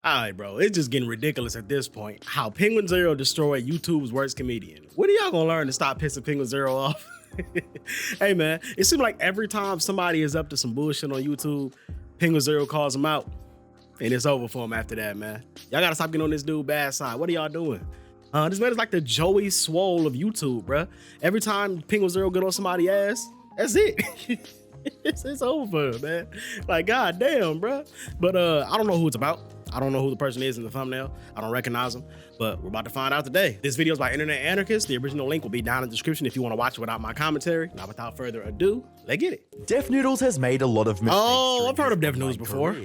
All right, bro. It's just getting ridiculous at this point. How Penguinz0 destroyed YouTube's worst comedian. What are y'all gonna learn to stop pissing Penguinz0 off? Hey, man, it seems like every time somebody is up to some bullshit on YouTube, Penguinz0 calls them out, and it's over for him after that, man. Y'all gotta stop getting on this dude bad side. What are y'all doing? This man is like the Joey Swole of YouTube, bruh. Every time Penguinz0 get on somebody's ass, that's it. it's over for him, man. Like, goddamn, bruh. But I don't know who it's about. I don't know who the person is in the thumbnail. I don't recognize them, but we're about to find out today. This video is by Internet Anarchist. The original link will be down in the description if you want to watch it without my commentary. Now, without further ado, let's get it. Def Noodles has made a lot of mistakes. Oh, I've heard of Def Noodles before.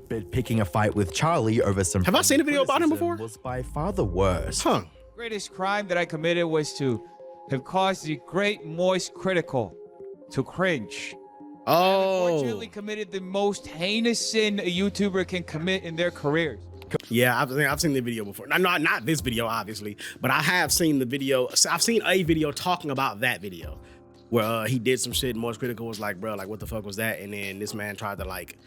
But picking a fight with Charlie over some... Have I seen a video about him before? ...was by far the worst. Huh. Greatest crime that I committed was to have caused the great moist critical to cringe. Oh. I unfortunately committed the most heinous sin a YouTuber can commit in their careers. Yeah, I've seen the video before. Not this video, obviously, but I have seen the video. I've seen a video talking about that video where he did some shit and Moist Critical was like, bro, like, what the fuck was that? And then this man tried to, like,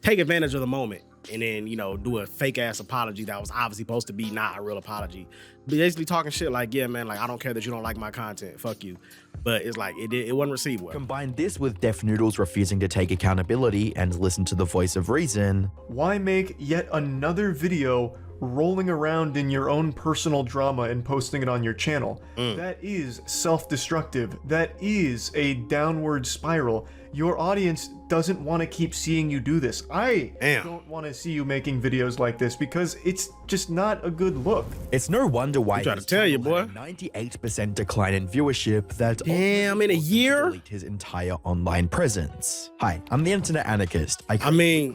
take advantage of the moment and then, you know, do a fake ass apology that was obviously supposed to be not a real apology. Basically talking shit like, yeah, man, like, I don't care that you don't like my content. Fuck you. But it's like, it wasn't received well. Combine this with Def Noodles refusing to take accountability and listen to the voice of reason. Why make yet another video rolling around in your own personal drama and posting it on your channel? That is self-destructive. That is a downward spiral. Your audience doesn't want to keep seeing you do this. I don't want to see you making videos like this because it's just not a good look. It's no wonder why trying to tell you, boy. 98% decline in viewership that damn in a year delete his entire online presence. Hi, I'm the Internet Anarchist. I mean,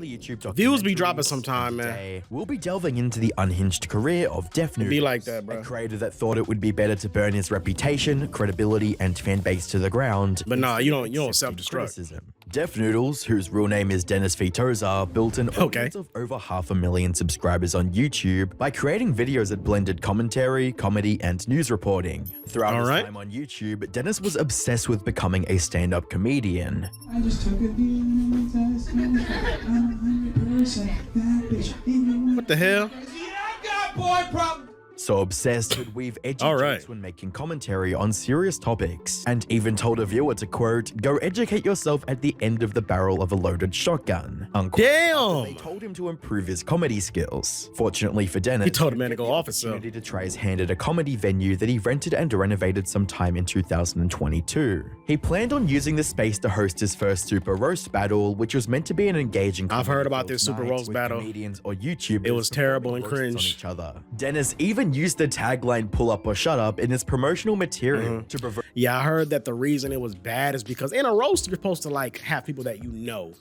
views be dropping sometime, man. Today, we'll be delving into the unhinged career of Def Noodles. Be like that, bro. A creator that thought it would be better to burn his reputation, credibility, and fan base to the ground. But nah, you don't self-destruct. Def Noodles, whose real name is Dennis Vitoza, built an audience of over 500,000 subscribers on YouTube by creating videos that blended commentary, comedy, and news reporting. Throughout his time on YouTube, Dennis was obsessed with becoming a stand-up comedian. I just took a DNA test, I'm 100% that bitch. What the hell? I got boy problem. So obsessed would weave edgy jokes when making commentary on serious topics, and even told a viewer to, quote, go educate yourself at the end of the barrel of a loaded shotgun, unquote. Damn! They told him to improve his comedy skills. Fortunately for Dennis, he told a man to go off himself. To try his hand at a comedy venue that he rented and renovated sometime in 2022. He planned on using the space to host his first Super Roast Battle, which was meant to be an engaging. I've heard about this Super Roast Battle. Comedians or YouTubers. It was terrible and cringe. On each other. Dennis even used the tagline "pull up or shut up" in his promotional material to provoke. Yeah, I heard that the reason it was bad is because in a roast you're supposed to like have people that you know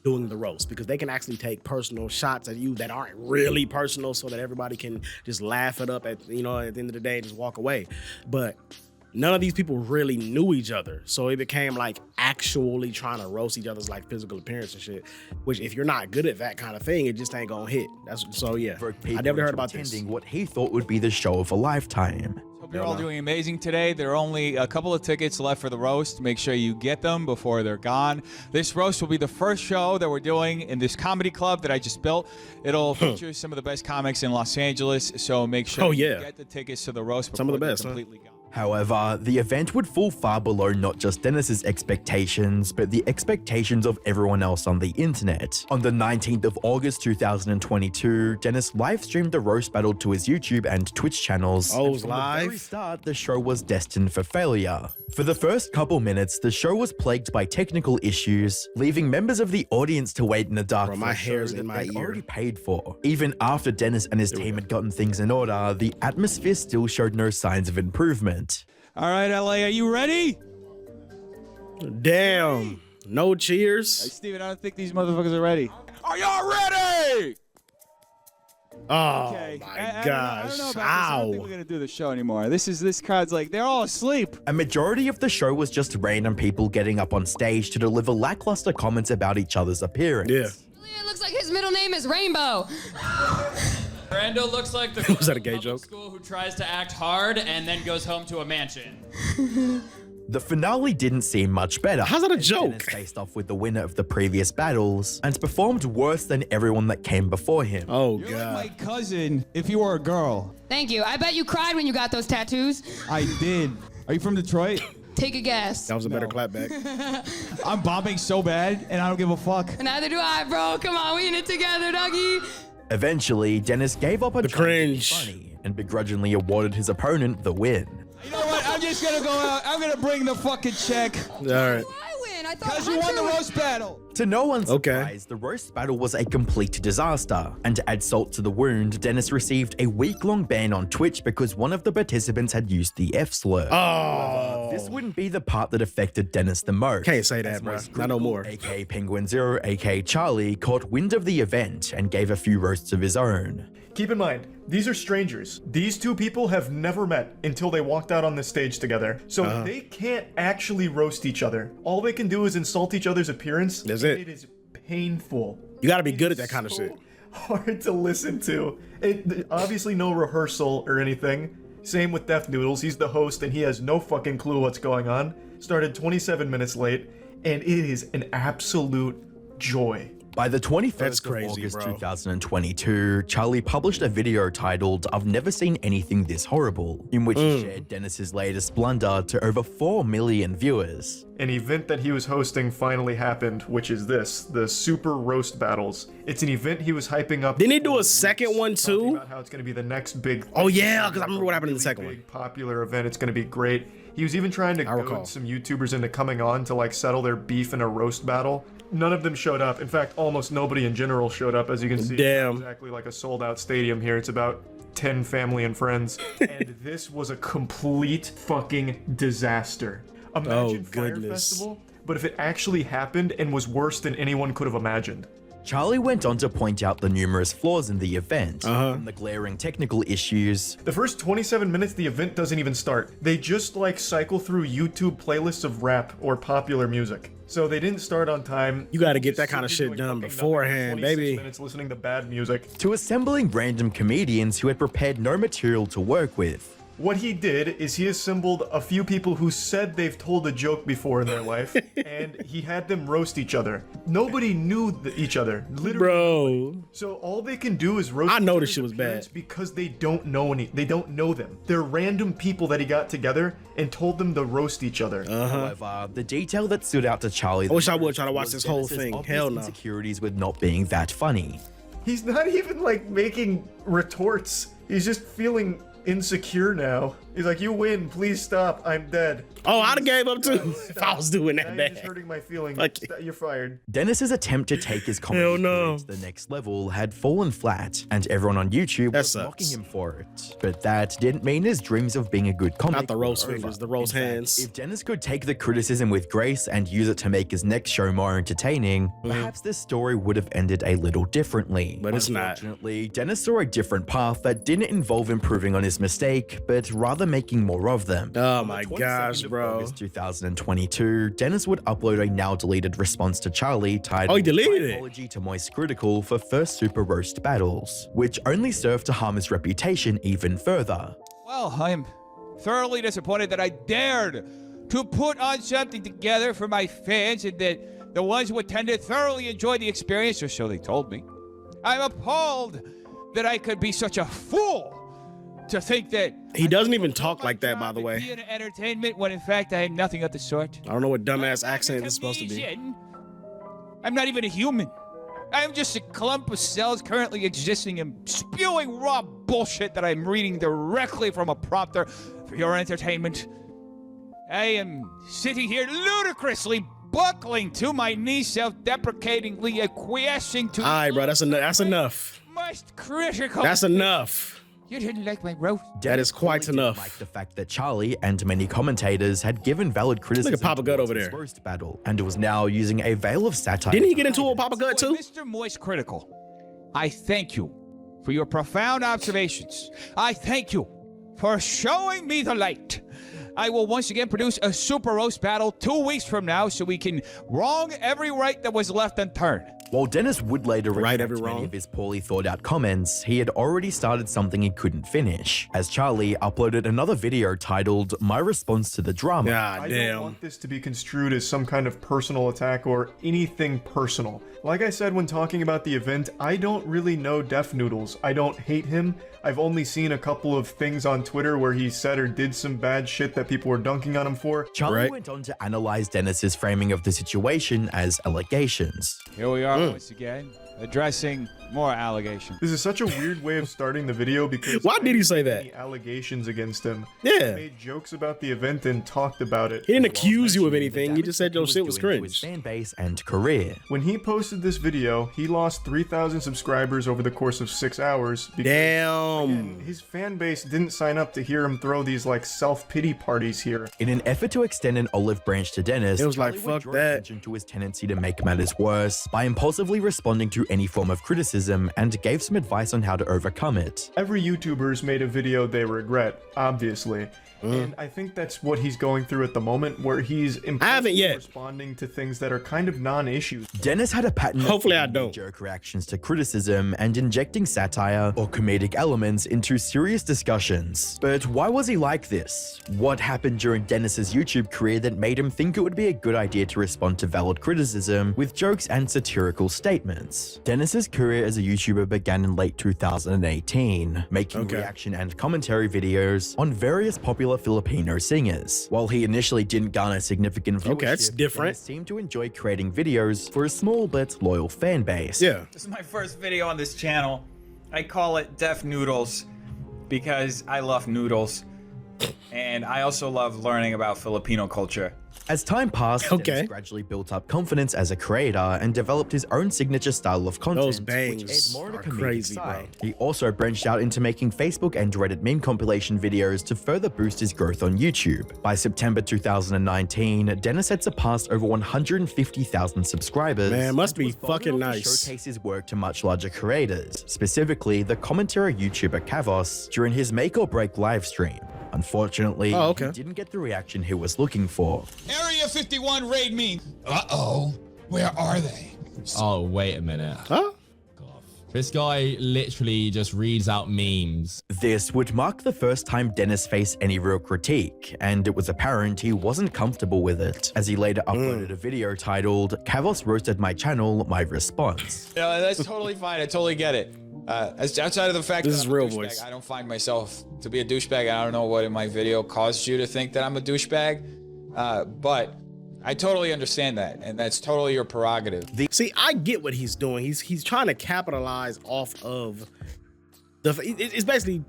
doing the roast because they can actually take personal shots at you that aren't really personal so that everybody can just laugh it up at, you know, at the end of the day and just walk away. But none of these people really knew each other, so it became like actually trying to roast each other's like physical appearance and shit, which if you're not good at that kind of thing, it just ain't gonna hit. That's so yeah, I never heard about this. What he thought would be the show of a lifetime. Hope you're all doing amazing today. There are only a couple of tickets left for the roast. Make sure you get them before they're gone. This roast will be the first show that we're doing in this comedy club that I just built. It'll feature some of the best comics in Los Angeles, so make sure you get the tickets to the roast before some of the best, completely gone. However, the event would fall far below not just Dennis's expectations, but the expectations of everyone else on the internet. On the 19th of August 2022, Dennis live-streamed the roast battle to his YouTube and Twitch channels. Oh, it was from live? the very start, the show was destined for failure. For the first couple minutes, the show was plagued by technical issues, leaving members of the audience to wait in the dark. My hair's in my ear. Already paid for. Even after Dennis and his team had gotten things in order, the atmosphere still showed no signs of improvement. All right, LA, are you ready? Damn. No cheers. Hey, Steven, I don't think these motherfuckers are ready. Are y'all ready? Oh my gosh. I don't know about this. I don't think we're gonna do the show anymore. This crowd's like, they're all asleep. A majority of the show was just random people getting up on stage to deliver lackluster comments about each other's appearance. Yeah. It looks like his middle name is Rainbow. Brando looks like the was that a gay joke? School who tries to act hard and then goes home to a mansion. The finale didn't seem much better. How's that a Dennis joke? faced off with the winner of the previous battles and performed worse than everyone that came before him. Oh, You're God. like my cousin if you were a girl. Thank you. I bet you cried when you got those tattoos. I did. Are you from Detroit? Take a guess. That was a better clapback. I'm bombing so bad, and I don't give a fuck. Neither do I, bro. Come on, we in it together, doggy. Eventually, Dennis gave up on The trying to be cringe. funny and begrudgingly awarded his opponent the win. You know what? I'm just gonna go out. I'm gonna bring the fucking check. All right. I win. I thought Because you won the roast battle. To no one's Okay. surprise, the roast battle was a complete disaster. And to add salt to the wound, Dennis received a week-long ban on Twitch because one of the participants had used the F slur. Oh. This wouldn't be the part that affected Dennis the most. Can't say that, bro. Not no more. aka Penguinz0, aka Charlie, caught wind of the event and gave a few roasts of his own. Keep in mind, these are strangers. These two people have never met until they walked out on this stage together. So they can't actually roast each other. All they can do is insult each other's appearance. That's and it. It is painful. You got to be good at It that is kind of so shit. hard to listen to. Obviously no rehearsal or anything. Same with Def Noodles. He's the host and he has no fucking clue what's going on. Started 27 minutes late and it is an absolute joy. By the 21st That's of crazy, August bro. 2022, Charlie published a video titled "I've Never Seen Anything This Horrible," in which he shared Dennis's latest blunder to over 4 million viewers. An event that he was hosting finally happened, which is this, the Super Roast Battles. It's an event he was hyping up. Didn't he do a for second weeks, one, talking too? About how it's going to be the next big Oh, thing. yeah, because I remember what happened in the second Big, one. popular event. It's going to be great. He was even trying to recall. goad some YouTubers into coming on to like settle their beef in a roast battle. None of them showed up. In fact, almost nobody in general showed up. As you can see, Damn. It's exactly like a sold-out stadium here. It's about 10 family and friends. And this was a complete fucking disaster. Imagine Fire goodness. Festival, but if it actually happened and was worse than anyone could have imagined. Charlie went on to point out the numerous flaws in the event, from the glaring technical issues, The first 27 minutes, the event doesn't even start. They just like cycle through YouTube playlists of rap or popular music. So they didn't start on time. You got to get Just that kind of sit here shit doing done fucking beforehand, nothing, 26 baby. minutes listening to bad music. to assembling random comedians who had prepared no material to work with. What he did is he assembled a few people who said they've told a joke before in their life, and he had them roast each other. Nobody knew each other, literally. Bro. So all they can do is roast. I know each this shit other's was bad. appearance because they don't know they don't know them. They're random people that he got together and told them to roast each other. However, the detail that stood out to Charlie I wish I would try to watch was this whole Dennis's thing. obvious Hell no. insecurities with not being that funny. He's not even like making retorts. He's just feeling insecure now. He's like, "You win, please stop. I'm dead." Oh, I'd have gave up too if I was doing Now that you're just bad. hurting my feelings. Fuck it. You're fired. Dennis's attempt to take his comedy Hell no. career to the next level had fallen flat, and everyone on YouTube was sucks. mocking him for it. But that didn't mean his dreams of being a good comic Not the roast were fingers, over. the roast In fact, hands. If Dennis could take the criticism with grace and use it to make his next show more entertaining, perhaps this story would have ended a little differently. But it's not. Unfortunately, Dennis saw a different path that didn't involve improving on his mistake, but rather making more of them. Oh my On the gosh, 22nd of bro. August 2022, Dennis would upload a now deleted response to Charlie titled Oh, he deleted it. Apology to Moist Critical for First Super Roast Battles, which only served to harm his reputation even further. Well, I'm thoroughly disappointed that I dared to put on something together for my fans and that the ones who attended thoroughly enjoyed the experience, or so they told me. I'm appalled that I could be such a fool to think that He doesn't even talk like that, by the Be way. an entertainment when in fact I am nothing of the sort. I don't know what dumbass I'm not accent a it's supposed to be. comedian. I'm not even a human. I am just a clump of cells currently existing and spewing raw bullshit that I'm reading directly from a prompter for your entertainment. I am sitting here ludicrously buckling to my knees, self-deprecatingly acquiescing to All right, bro. That's enough. most critical. That's enough. You didn't like my roast. That is quite Didn't enough. Like the fact that Charlie and many commentators had given valid criticism Papa Gut towards over his there. roast battle, and was now using a veil of satire. Didn't he get into it with Papa Gut too? Mr. Moist Critical, I thank you for your profound observations. I thank you for showing me the light. I will once again produce a super roast battle 2 weeks from now so we can wrong every right that was left unturned. While Dennis would later Right retract every many wrong. of his poorly thought out comments, he had already started something he couldn't finish, as Charlie uploaded another video titled My Response to the Drama. God I damn. don't want this to be construed as some kind of personal attack or anything personal. Like I said when talking about the event, I don't really know Def Noodles. I don't hate him. I've only seen a couple of things on Twitter where he said or did some bad shit that people were dunking on him for. Charlie Right. went on to analyze Dennis's framing of the situation as allegations. Here we are once again, addressing more allegations. This is such a weird way of starting the video because Why I did he didn't say see that? any allegations against him. Yeah. He made jokes about the event and talked about it. He didn't accuse you of Mentioning the anything. He damage just said that your he shit was doing to his cringe. fan base and career. When he posted this video, he lost 3,000 subscribers over the course of 6 hours. Because, Damn. again, his fan base didn't sign up to hear him throw these like self-pity parties here. In an effort to extend an olive branch to Dennis, It was like, Charlie would fuck draw that. attention to his tendency to make matters worse by impulsively responding to any form of criticism and gave some advice on how to overcome it. Every YouTuber's made a video they regret, obviously. And I think that's what he's going through at the moment, where he's impulsively yet. responding to things that are kind of non-issues. Dennis had a pattern Hopefully I of don't. jerk reactions to criticism and injecting satire or comedic elements into serious discussions. But why was he like this? What happened during Dennis's YouTube career that made him think it would be a good idea to respond to valid criticism with jokes and satirical statements? Dennis's career as a YouTuber began in late 2018, making reaction and commentary videos on various popular Filipino singers. While he initially didn't garner significant viewership, Okay, that's different. Dennis seemed to enjoy creating videos for a small but loyal fan base. Yeah. This is my first video on this channel. I call it Def Noodles because I love noodles. And I also love learning about Filipino culture. As time passed, Dennis gradually built up confidence as a creator and developed his own signature style of content, Those which bangs aimed more on a are comedic crazy, side. bro. He also branched out into making Facebook and Reddit meme compilation videos to further boost his growth on YouTube. By September 2019, Dennis had surpassed over 150,000 subscribers. Man, must and be was bold fucking enough to nice. showcase his work to much larger creators, specifically the commentary YouTuber Kavos during his make or break live stream. Unfortunately, he didn't get the reaction he was looking for. Area 51 raid me. Uh-oh. Where are they? Oh, wait a minute. Huh? This guy literally just reads out memes. This would mark the first time Dennis faced any real critique, and it was apparent he wasn't comfortable with it, as he later uploaded a video titled, Kavos roasted my channel, my response. Yeah, that's totally fine. I totally get it. Outside of the fact This that is I'm a real douchebag, voice. I don't find myself to be a douchebag. I don't know what in my video caused you to think that I'm a douchebag, but I totally understand that, and that's totally your prerogative. See, I get what he's doing. He's trying to capitalize off of the. It's basically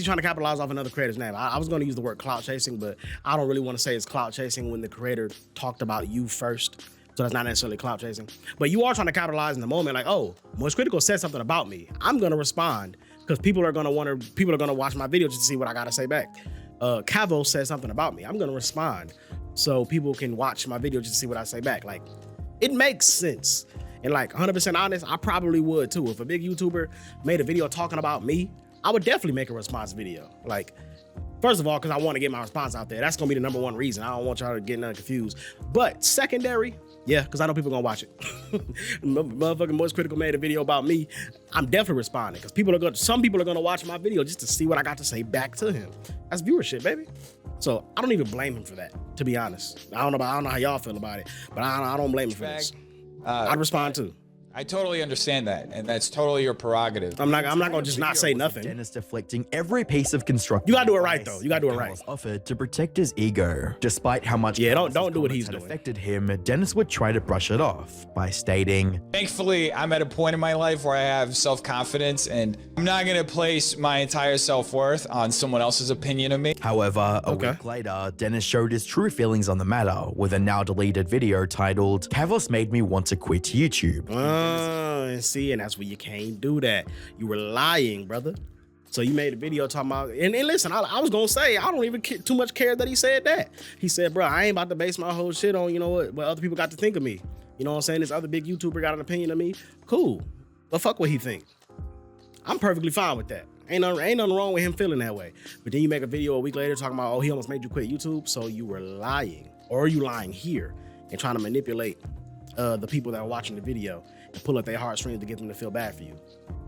trying to capitalize off another creator's name. I was going to use the word clout chasing, but I don't really want to say it's clout chasing when the creator talked about you first. So that's not necessarily clout chasing. But you are trying to capitalize in the moment, like, oh, Most Critical said something about me. I'm gonna respond because people are gonna watch my video just to see what I gotta say back. Cavo said something about me. I'm gonna respond so people can watch my video just to see what I say back. Like, it makes sense. And like 100% honest, I probably would too. If a big YouTuber made a video talking about me, I would definitely make a response video. Like, first of all, because I want to get my response out there. That's going to be the #1 reason. I don't want y'all to get nothing confused. But secondary, yeah, because I know people going to watch it. Motherfucking Most Critical made a video about me. I'm definitely responding because some people are going to watch my video just to see what I got to say back to him. That's viewership, baby. So I don't even blame him for that, to be honest. I don't know how y'all feel about it, but I don't blame him for this. I'd respond too. I totally understand that, and that's totally your prerogative. I'm not gonna just not say nothing. Dennis deflecting every piece of constructive. You gotta do it right though. You gotta do it right. Offered to protect his ego, despite how much don't do what he's had doing. affected him. Dennis would try to brush it off by stating, Thankfully, I'm at a point in my life where I have self-confidence, and I'm not gonna place my entire self-worth on someone else's opinion of me. However, a week later, Dennis showed his true feelings on the matter with a now deleted video titled, Kavos made me want to quit YouTube. And see, and that's where you can't do that. You were lying, brother. So you made a video talking about, and listen, I was gonna say, I don't even too much care that he said that. He said, bro, I ain't about to base my whole shit on, you know what other people got to think of me. You know what I'm saying? This other big YouTuber got an opinion of me. Cool. But fuck what he think. I'm perfectly fine with that. Ain't nothing wrong with him feeling that way. But then you make a video a week later talking about, oh, he almost made you quit YouTube. So you were lying. Or are you lying here and trying to manipulate the people that are watching the video and pull at their heartstrings to get them to feel bad for you?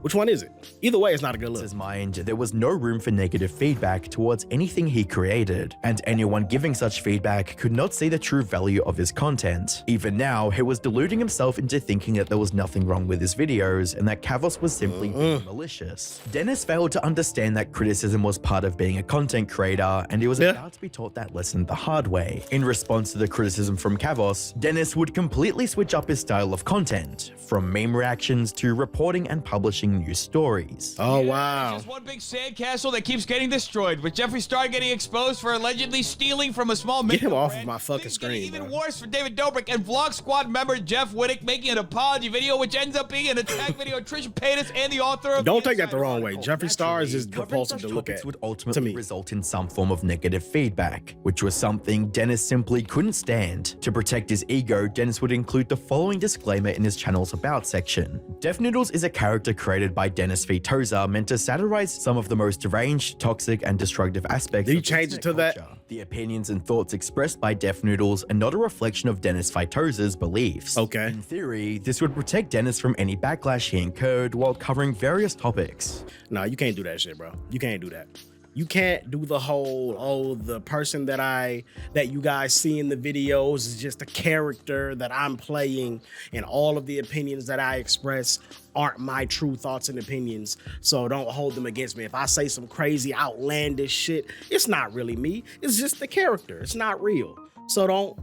Which one is it? Either way, it's not a good look. In his mind, there was no room for negative feedback towards anything he created, and anyone giving such feedback could not see the true value of his content. Even now, he was deluding himself into thinking that there was nothing wrong with his videos and that Kavos was simply being malicious. Dennis failed to understand that criticism was part of being a content creator, and he was about to be taught that lesson the hard way. In response to the criticism from Kavos, Dennis would completely switch up his style of content, from meme reactions to reporting and publishing news stories. Oh, wow. It's just one big sandcastle that keeps getting destroyed, with Jeffree Star getting exposed for allegedly stealing from a small Get him off brand. of my fucking screen, Even bro. worse for David Dobrik and Vlog Squad member Jeff Wittick making an apology video, which ends up being an attack video of Trisha Paytas and the author of Don't take that the wrong way. Jeffree Star is just Covering repulsive such to look topics at. would To ultimately me. result in some form of negative feedback, which was something Dennis simply couldn't stand. To protect his ego, Dennis would include the following disclaimer in his channel's About section. Def Noodles is a character created by Dennis V. Tozer meant to satirize some of the most deranged, toxic, and destructive aspects Did he of change it to internet that? culture. The opinions and thoughts expressed by Def Noodles are not a reflection of Dennis V. Tozer's beliefs. Okay. In theory, this would protect Dennis from any backlash he incurred while covering various topics. No, you can't do that shit, bro. You can't do that. You can't do the whole, oh, the person that you guys see in the videos is just a character that I'm playing, and all of the opinions that I express aren't my true thoughts and opinions, so don't hold them against me. If I say some crazy outlandish shit, it's not really me. It's just the character. It's not real. So don't,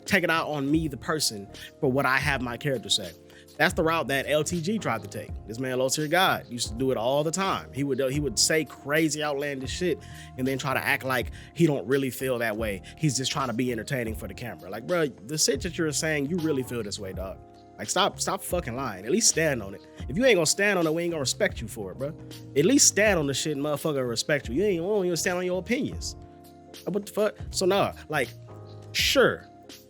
take it out on me, the person, for what I have my character say. That's the route that LTG tried to take. This man, Low Tier God, used to do it all the time. He would say crazy, outlandish shit and then try to act like he don't really feel that way. He's just trying to be entertaining for the camera. Like, bro, the shit that you're saying, you really feel this way, dog. Like, stop fucking lying. At least stand on it. If you ain't gonna stand on it, we ain't gonna respect you for it, bro. At least stand on the shit and motherfucker respect you. You won't even stand on your opinions. What the fuck? So nah, like, sure.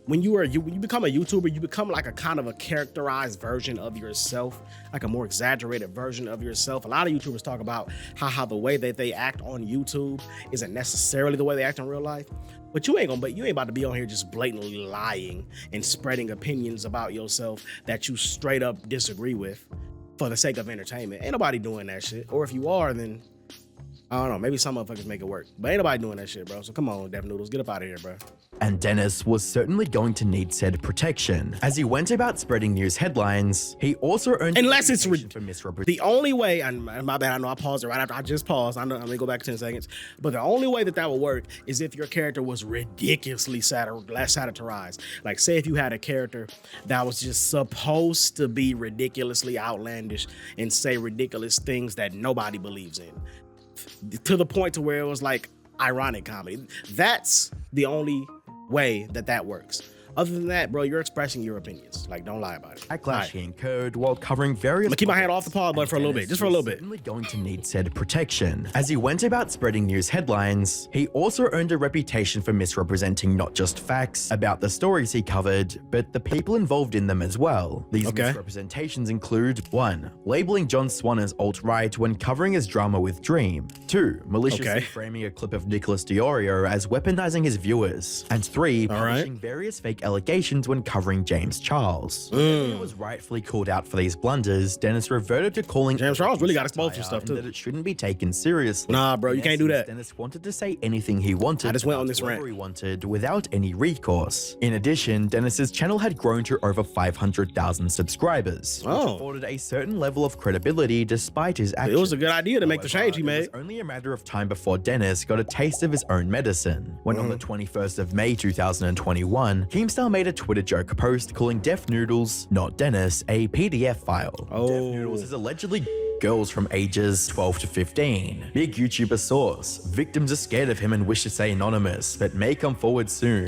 When you become a YouTuber, you become like a kind of a characterized version of yourself, like a more exaggerated version of yourself. A lot of YouTubers talk about how the way that they act on YouTube isn't necessarily the way they act in real life. But you ain't about to be on here just blatantly lying and spreading opinions about yourself that you straight up disagree with for the sake of entertainment. Ain't nobody doing that shit. Or if you are, then I don't know, maybe some motherfuckers make it work. But ain't nobody doing that shit, bro. So come on, Def Noodles, get up out of here, bro. And Dennis was certainly going to need said protection. As he went about spreading news headlines, he also earned unless it's for misrepresentation. The only way, and my bad, I know I paused it right after I just paused. I'm gonna go back 10 seconds. But the only way that would work is if your character was ridiculously satirized. Like, say if you had a character that was just supposed to be ridiculously outlandish and say ridiculous things that nobody believes in, to the point to where it was like ironic comedy. That's the only way that works. Other than that, bro, you're expressing your opinions. Like, don't lie about it. Backlash he incurred while covering various. I'm gonna keep my hand off the pause button for a little bit, just for a little bit. Certainly going to need said protection. As he went about spreading news headlines, he also earned a reputation for misrepresenting not just facts about the stories he covered, but the people involved in them as well. These misrepresentations include 1. Labeling John Swan as alt-right when covering his drama with Dream. 2. Maliciously framing a clip of Nicholas Diorio as weaponizing his viewers. And 3. Publishing various fake allegations when covering James Charles. When he was rightfully called out for these blunders, Dennis reverted to calling James Charles really got exposed for stuff too. That it shouldn't be taken seriously. Nah, bro, you can't do that. Dennis wanted to say anything he wanted. I just went on this rant. He wanted without any recourse. In addition, Dennis's channel had grown to over 500,000 subscribers, which afforded a certain level of credibility despite his actions. It was a good idea to make the change he made. It was only a matter of time before Dennis got a taste of his own medicine. When on the 21st of May 2021, Keemstar made a Twitter joke post calling Def Noodles, not Dennis, a PDF file. Def Noodles is allegedly girls from ages 12 to 15. Big YouTuber source. Victims are scared of him and wish to stay anonymous, but may come forward soon.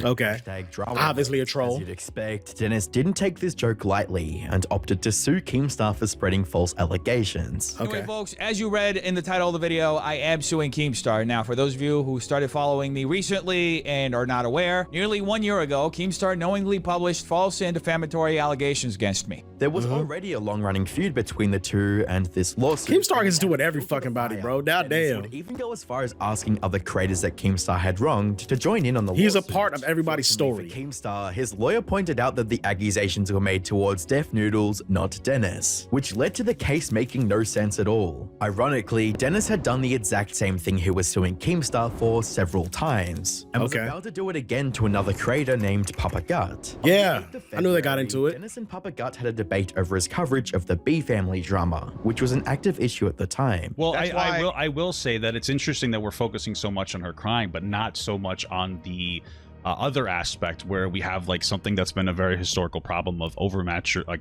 Drama. Obviously a troll. As you'd expect, Dennis didn't take this joke lightly and opted to sue Keemstar for spreading false allegations. Anyway, folks, as you read in the title of the video, I am suing Keemstar. Now, for those of you who started following me recently and are not aware, nearly 1 year ago, Keemstar knowingly published false and defamatory allegations against me. There was already a long-running feud between the two, and this lawsuit. Keemstar gets to do it every fucking body, bro. Now damn. Would even go as far as asking other creators that Keemstar had wronged to join in on the He's a lawsuit. part of everybody's story. For Keemstar, his lawyer pointed out that the accusations were made towards Def Noodles, not Dennis, which led to the case making no sense at all. Ironically, Dennis had done the exact same thing he was suing Keemstar for several times, and was about to do it again to another creator named Papa Gut. Yeah, I knew they got into it. Dennis and Papa Gut had a debate over his coverage of the B family drama, which was an active issue at the time. Well, I will say that it's interesting that we're focusing so much on her crying, but not so much on the other aspect where we have like something that's been a very historical problem of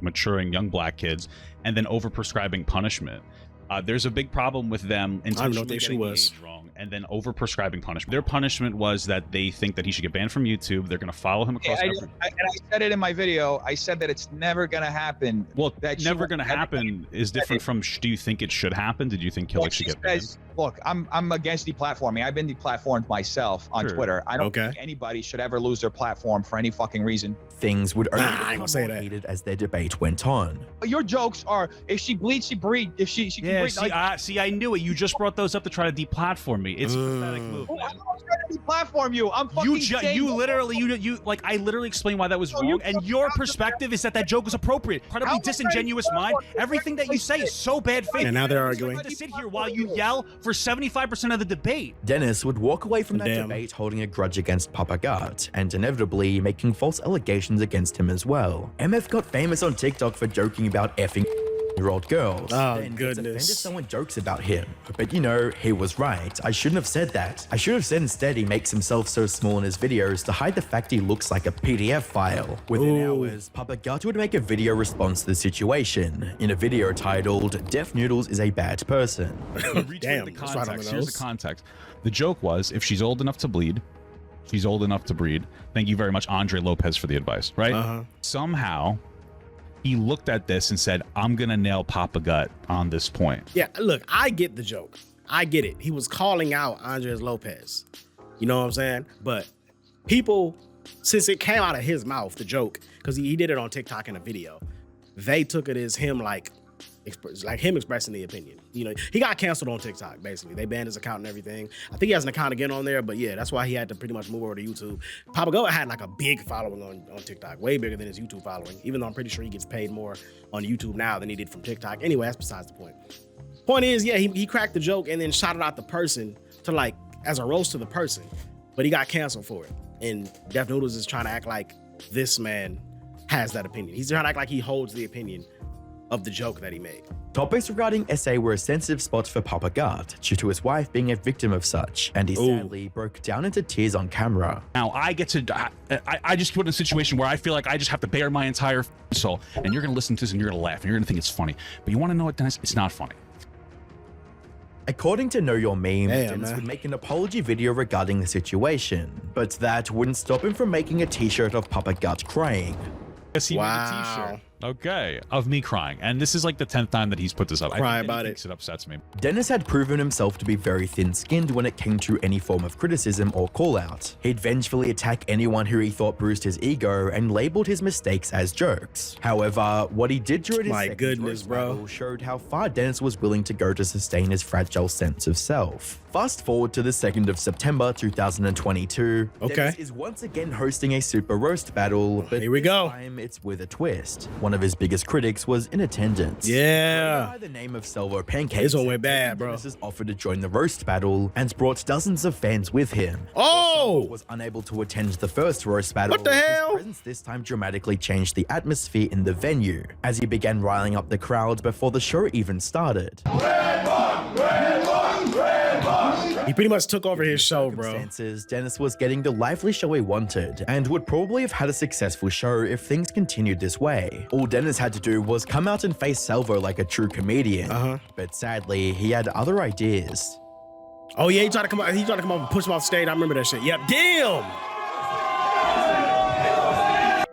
maturing young black kids and then overprescribing punishment. There's a big problem with them intentionally getting the age wrong and then overprescribing punishment. Their punishment was that they think that he should get banned from YouTube. They're going to follow him across. And I said it in my video. I said that it's never going to happen. Well, that never going to happen is different from. Do you think it should happen? Did you think Killick should get banned? Look, I'm against deplatforming. I've been deplatformed myself on Twitter. I don't think anybody should ever lose their platform for any fucking reason. Things would only become more heated as their debate went on. Your jokes are, if she bleeds, she breed. If she can breed. See, I knew it. You just brought those up to try to deplatform me. It's a pathetic move. I'm not trying to deplatform you. I'm fucking I literally explained why that was wrong, and your perspective is that joke was appropriate. Incredibly disingenuous mind. Everything that you say is so bad faith. And now they're arguing. To sit here while you yell for 75% of the debate. Dennis would walk away from that debate holding a grudge against Papa Gut, and inevitably making false allegations against him as well. MF got famous on TikTok for joking about effing year-old girls. Oh, then goodness. Someone jokes about him. But you know, he was right. I shouldn't have said that. I should have said instead he makes himself so small in his videos to hide the fact he looks like a PDF file. Within hours, Papa Gut would make a video response to the situation. In a video titled, Def Noodles is a bad person. Damn, the context. Here's the context. The joke was, if she's old enough to bleed, she's old enough to breed. Thank you very much, Andre Lopez, for the advice, right? Somehow, he looked at this and said, I'm going to nail Papa Gut on this point. Yeah, look, I get the joke. I get it. He was calling out Andres Lopez. You know what I'm saying? But people, since it came out of his mouth, the joke, because he did it on TikTok in a video, they took it as him like him expressing the opinion. You know, he got canceled on TikTok, basically. They banned his account and everything. I think he has an account again on there, but yeah, that's why he had to pretty much move over to YouTube. Papa Gut had like a big following on TikTok, way bigger than his YouTube following, even though I'm pretty sure he gets paid more on YouTube now than he did from TikTok. Anyway, that's besides the point. Point is, yeah, he cracked the joke and then shouted out the person to like, as a roast to the person, but he got canceled for it. And Def Noodles is trying to act like this man has that opinion. He's trying to act like he holds the opinion of the joke that he made. Topics regarding SA were a sensitive spot for Papa Gut due to his wife being a victim of such, and he sadly broke down into tears on camera. Now I get to, I just put in a situation where I feel like I just have to bare my entire soul, and you're gonna listen to this and you're gonna laugh and you're gonna think it's funny. But you wanna know what, Dennis? It's not funny. According to Know Your Meme, Dennis would make an apology video regarding the situation, but that wouldn't stop him from making a t-shirt of Papa Gut crying. Yes, he made a t-shirt. Okay, of me crying. And this is like the 10th time that he's put this up. Cry about it. It upsets me. Dennis had proven himself to be very thin-skinned when it came to any form of criticism or call-out. He'd vengefully attack anyone who he thought bruised his ego and labeled his mistakes as jokes. However, what he did during his second roast battle showed how far Dennis was willing to go to sustain his fragile sense of self. Fast forward to the 2nd of September 2022. Dennis is once again hosting a super roast battle, but here we go. This time it's with a twist. One of his biggest critics was in attendance. Yeah. By the name of Salvo Pancakes, this one went bad, bro. Dennis has offered to join the roast battle and brought dozens of fans with him. Oh! Was unable to attend the first roast battle. What the hell? His presence this time dramatically changed the atmosphere in the venue as he began riling up the crowd before the show even started. He pretty much took over his show, bro. Dennis was getting the lively show he wanted and would probably have had a successful show if things continued this way. All Dennis had to do was come out and face Salvo like a true comedian. But sadly, he had other ideas. Oh yeah, he tried to come up and push him off stage. I remember that shit. Yep, damn!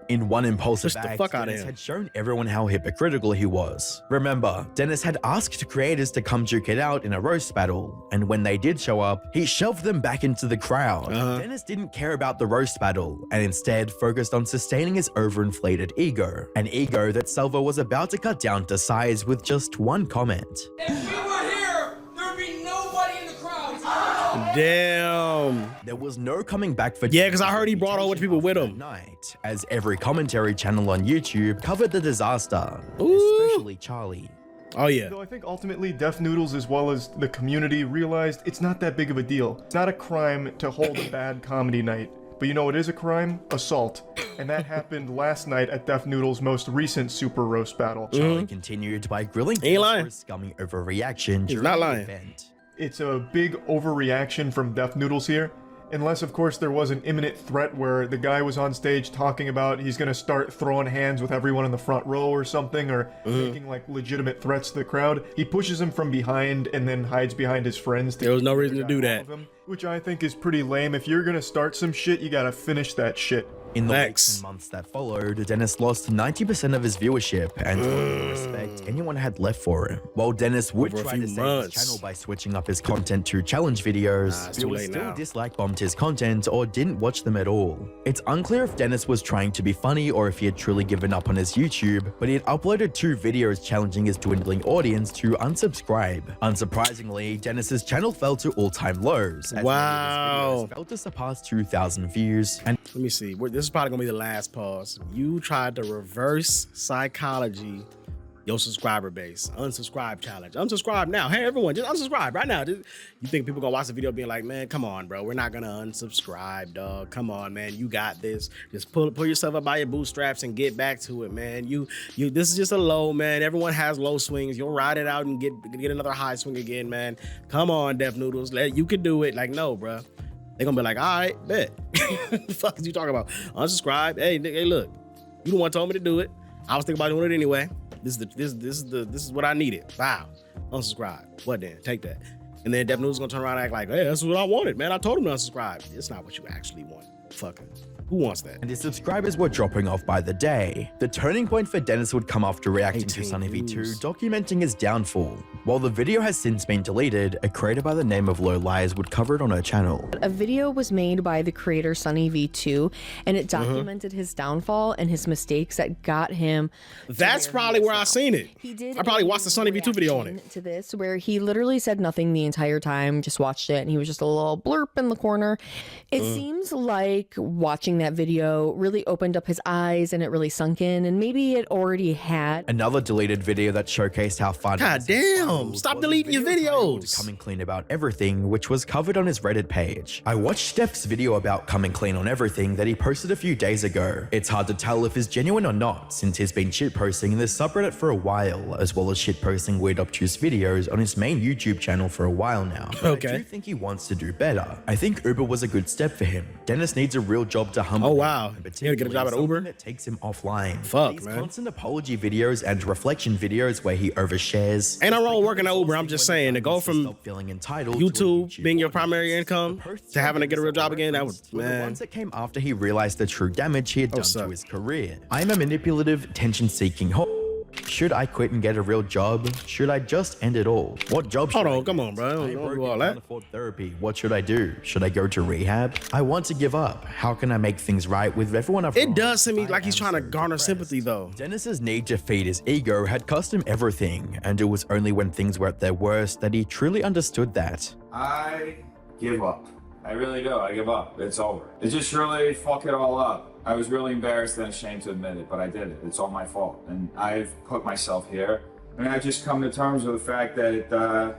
In one impulsive Push the act, fuck outta Dennis him. had shown everyone how hypocritical he was. Remember, Dennis had asked creators to come duke it out in a roast battle, and when they did show up, he shoved them back into the crowd. Dennis didn't care about the roast battle, and instead focused on sustaining his overinflated ego, an ego that Salvo was about to cut down to size with just one comment. If we were here, there'd be nobody in the crowd. Damn. There was no coming back for Yeah, because I heard he brought a whole bunch of people with him. Night, as every commentary channel on YouTube covered the disaster, especially Charlie. Oh yeah. Though I think ultimately Def Noodles as well as the community realized it's not that big of a deal. It's not a crime to hold a bad comedy night. But you know what is a crime? Assault. And that happened last night at Def Noodles' most recent Super Roast battle. Charlie continued by grilling Ain't lying. for a scummy overreaction during not the lying. event. It's a big overreaction from Def Noodles here. Unless, of course, there was an imminent threat where the guy was on stage talking about he's going to start throwing hands with everyone in the front row or something, or making like legitimate threats to the crowd. He pushes him from behind and then hides behind his friends. There was no reason to do that. Which I think is pretty lame. If you're going to start some shit, you got to finish that shit. In the weeks and months that followed, Dennis lost 90% of his viewership and the respect anyone had left for him. While Dennis would Over a try few to save months. his channel by switching up his content to challenge videos, it's too viewers late still now. dislike bombed his content or didn't watch them at all. It's unclear if Dennis was trying to be funny or if he had truly given up on his YouTube, but he had uploaded 2 videos challenging his dwindling audience to unsubscribe. Unsurprisingly, Dennis's channel fell to all-time lows. As Wow. many of his videos failed to surpass 2,000 views, and Let me see. This is probably gonna be the last pause. You tried to reverse psychology your subscriber base. Unsubscribe challenge. Unsubscribe now. Hey everyone, just unsubscribe right now. You think people gonna watch the video being like, man, come on, bro. We're not gonna unsubscribe, dog. Come on, man. You got this. Just pull yourself up by your bootstraps and get back to it, man. You this is just a low, man. Everyone has low swings. You'll ride it out and get another high swing again, man. Come on, Def Noodles. You can do it. Like, no, bro. They're gonna be like, all right, bet. What the fuck is you talking about? Unsubscribe. Hey, look, you the one told me to do it. I was thinking about doing it anyway. This is what I needed. Wow. Unsubscribe. What then? Take that. And then Def Noodles gonna turn around and act like, hey, that's what I wanted, man. I told him to unsubscribe. It's not what you actually want. Fucking. Who wants that? and his subscribers were dropping off by the day. The turning point for Dennis would come after reacting to 18 Sunny V2 views. documenting his downfall. While the video has since been deleted, a creator by the name of Low Lies would cover it on her channel. A video was made by the creator Sunny V2, and it documented his downfall and his mistakes that got him. That's probably where I seen it. He did. I probably watched the Sunny V2 video on it. To this, where he literally said nothing the entire time, just watched it, and he was just a little blurp in the corner. It seems like watching that video really opened up his eyes, and it really sunk in, and maybe it already had. Another deleted video that showcased how fun. God damn! Stop deleting your videos. Coming clean about everything, which was covered on his Reddit page. I watched Steph's video about coming clean on everything that he posted a few days ago. It's hard to tell if it's genuine or not, since he's been shitposting in this subreddit for a while, as well as shitposting weird obtuse videos on his main YouTube channel for a while now. But Okay. I do think he wants to do better. I think Uber was a good step for him. Dennis needs a real job to humble him, wow. and He had to get a job at particularly Uber? something that takes him offline. Fuck, These man. constant apology videos and reflection videos where he overshares. Ain't no wrong working at Uber. I'm just saying to go from feeling entitled YouTube being your primary income to having to get a real job again, that was, were the man. ones that came after he realized the true damage he had done suck. to his career. I'm a manipulative, attention-seeking Should I quit and get a real job? Should I just end it all? What job should Hold I on, come get? on, bro. Don't I do broke all and that. can't afford therapy. What should I do? Should I go to rehab? I want to give up. How can I make things right with everyone I've It wronged? does seem like he's I am trying to so garner depressed. sympathy, though. Dennis's need to feed his ego had cost him everything, and it was only when things were at their worst that he truly understood that. I give up. I really do. I give up. It's over. It just really fuck it all up. I was really embarrassed and ashamed to admit it, but I did it. It's all my fault. And I've put myself here. And I've just come to terms with the fact that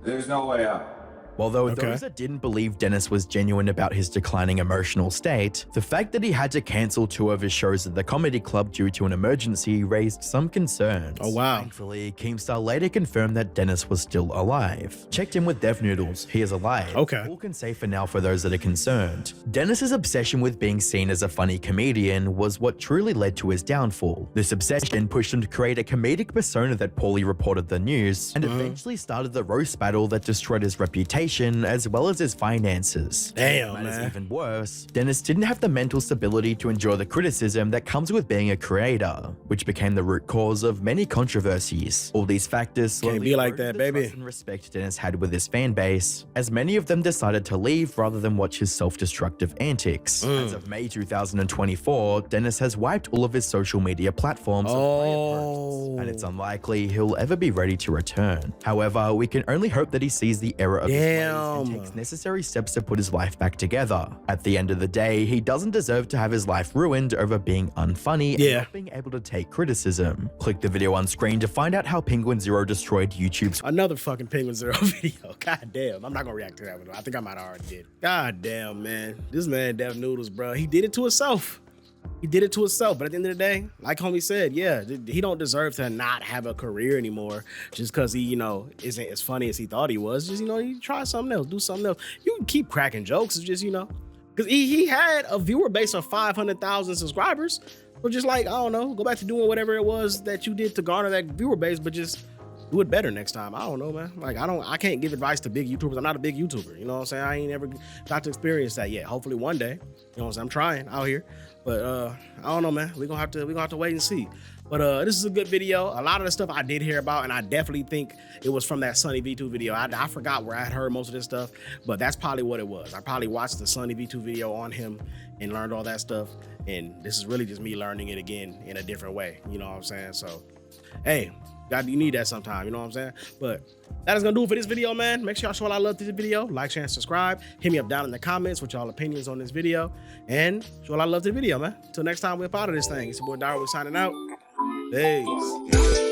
there's no way out. Although those that didn't believe Dennis was genuine about his declining emotional state, the fact that he had to cancel 2 of his shows at the comedy club due to an emergency raised some concerns. Oh, wow. Thankfully, Keemstar later confirmed that Dennis was still alive. Checked in with Def Noodles, he is alive. Okay. All can say for now for those that are concerned. Dennis's obsession with being seen as a funny comedian was what truly led to his downfall. This obsession pushed him to create a comedic persona that poorly reported the news, and eventually started the roast battle that destroyed his reputation reputation, as well as his finances. Damn, What matters man. even worse, Dennis didn't have the mental stability to endure the criticism that comes with being a creator, which became the root cause of many controversies. All these factors slowly be like eroded that, the baby. trust and respect Dennis had with his fan base, as many of them decided to leave rather than watch his self-destructive antics. As of May 2024, Dennis has wiped all of his social media platforms of prior posts, and it's unlikely he'll ever be ready to return. However, we can only hope that he sees the error of his ways and takes necessary steps to put his life back together. At the end of the day, he doesn't deserve to have his life ruined over being unfunny and not being able to take criticism. Click the video on screen to find out how Penguinz0 destroyed YouTube's Another fucking Penguinz0 video. God damn. I'm not gonna react to that one. I think I might have already did. God damn, man. This man, Def Noodles, bro. He did it to himself. He did it to himself. But at the end of the day, like homie said, yeah, he don't deserve to not have a career anymore just because he, isn't as funny as he thought he was. Just, you try something else, do something else. You can keep cracking jokes. It's just, because he had a viewer base of 500,000 subscribers. So just like, I don't know, go back to doing whatever it was that you did to garner that viewer base, but just do it better next time. I don't know, man. Like, I can't give advice to big YouTubers. I'm not a big YouTuber. You know what I'm saying? I ain't ever got to experience that yet. Hopefully one day. You know what I'm saying? I'm trying out here. But I don't know, man. We're gonna have to wait and see. But this is a good video. A lot of the stuff I did hear about, and I definitely think it was from that Sunny V2 video. I forgot where I had heard most of this stuff, but that's probably what it was. I probably watched the Sunny V2 video on him and learned all that stuff. And this is really just me learning it again in a different way. You know what I'm saying? So, hey, you need that sometime, you know what I'm saying? But that is gonna do it for this video, man. Make sure y'all show a lot of love to this video. Like, share, and subscribe. Hit me up down in the comments with y'all opinions on this video. And show a lot of love to the video, man. Until next time, we're up out of this thing. It's your boy Dairu signing out. Peace.